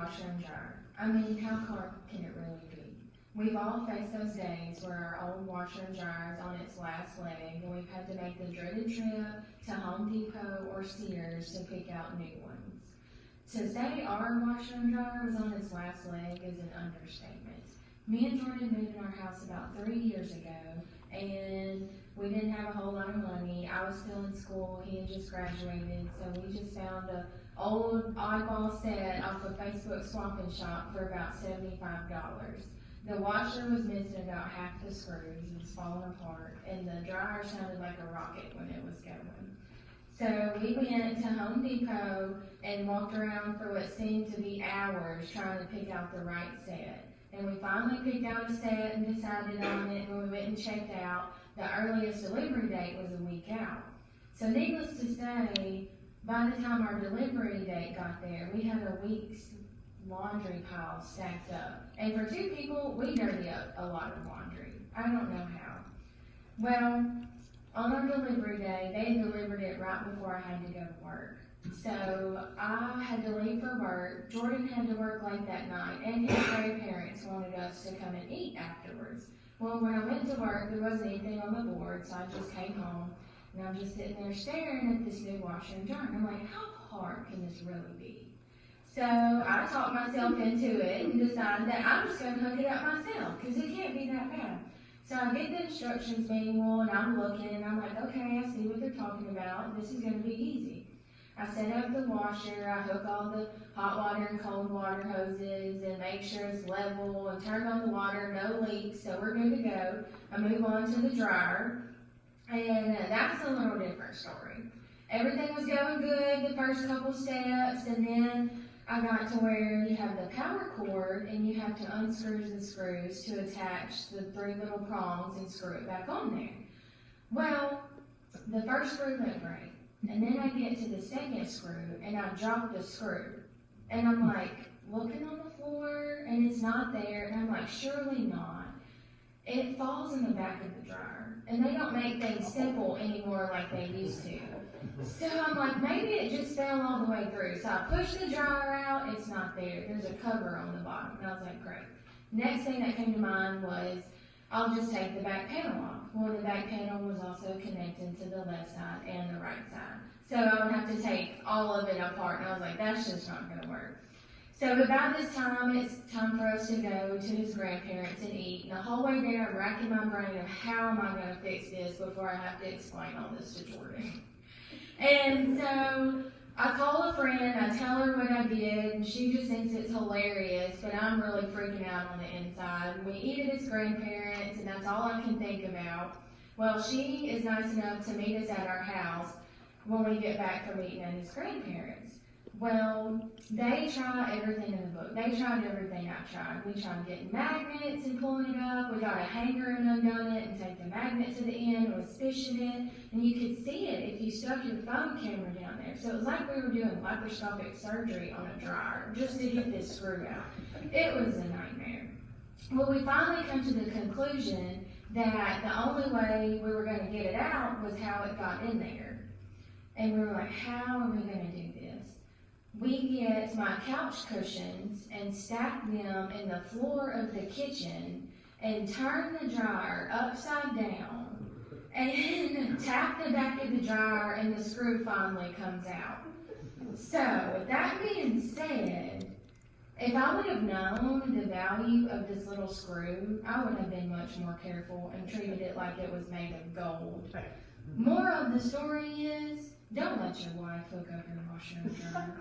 washer and dryer. I mean, how hard can it really be? We've all faced those days where our old washer and dryer is on its last leg and we've had to make the dreaded trip to Home Depot or Sears to pick out new ones. To say our washer and dryer was on its last leg is an understatement. Me and Jordan moved in our house about 3 years ago, and we didn't have a whole lot of money. I was still in school, he had just graduated, so we just found an old oddball set off of Facebook Swap and Shop for about $75. The washer was missing about half the screws, it was falling apart, and the dryer sounded like a rocket when it was going. So we went to Home Depot and walked around for what seemed to be hours trying to pick out the right set. And we finally picked out a set and decided on it, and when we went and checked out, the earliest delivery date was a week out. So needless to say, by the time our delivery date got there, we had a week's laundry pile stacked up. And for 2 people, we dirty up a lot of laundry. I don't know how. Well, on our delivery day, they delivered it right before I had to go to work. So I had to leave for work. Jordan had to work late that night, and his grandparents wanted us to come and eat afterwards. Well, when I went to work, there wasn't anything on the board, so I just came home, and I'm just sitting there staring at this new washer and dryer. I'm like, how hard can this really be? So I talked myself into it and decided that I'm just going to hook it up myself, because it can't be that bad. So I get the instructions manual, and I'm looking, and I'm like, okay, I see what they're talking about. This is going to be easy. I set up the washer, I hook all the hot water and cold water hoses and make sure it's level and turn on the water, no leaks, so we're good to go. I move on to the dryer, and that's a little different story. Everything was going good the first couple steps, and then I got to where you have the power cord and you have to unscrew the screws to attach the 3 little prongs and screw it back on there. Well, the first screw went great. And then I get to the second screw, and I drop the screw. And I'm like, looking on the floor, and it's not there. And I'm like, surely not. It falls in the back of the dryer. And they don't make things simple anymore like they used to. So I'm like, maybe it just fell all the way through. So I push the dryer out, it's not there. There's a cover on the bottom. And I was like, great. Next thing that came to mind was, I'll just take the back panel off. Well, the back panel was also connected to the left side and the right side. So I would have to take all of it apart, and I was like, that's just not going to work. So about this time, it's time for us to go to his grandparents and eat. And the whole way there, I'm racking my brain of how am I going to fix this before I have to explain all this to Jordan. And so I call a friend, I tell her what I did, and she just thinks it's hilarious, but I'm really freaking out on the inside. And we eat at his grandparents, and that's all I can think about. Well, she is nice enough to meet us at our house when we get back from eating at his grandparents. Well, they try everything in the book. They tried everything I tried. We tried getting magnets and pulling it up. We got a hanger and undone it and take the magnet to the end and was fishing it. And you could see it if you stuck your phone camera down there. So it was like we were doing laparoscopic surgery on a dryer just to get this screw out. It was a nightmare. Well, we finally come to the conclusion that the only way we were going to get it out was how it got in there. And we were like, how are we going to do this? We get my couch cushions and stack them in the floor of the kitchen and turn the dryer upside down and tap the back of the dryer, and the screw finally comes out. So, with that being said, if I would have known the value of this little screw, I would have been much more careful and treated it like it was made of gold. Moral of the story is, don't let your wife hook up your washer and dryer.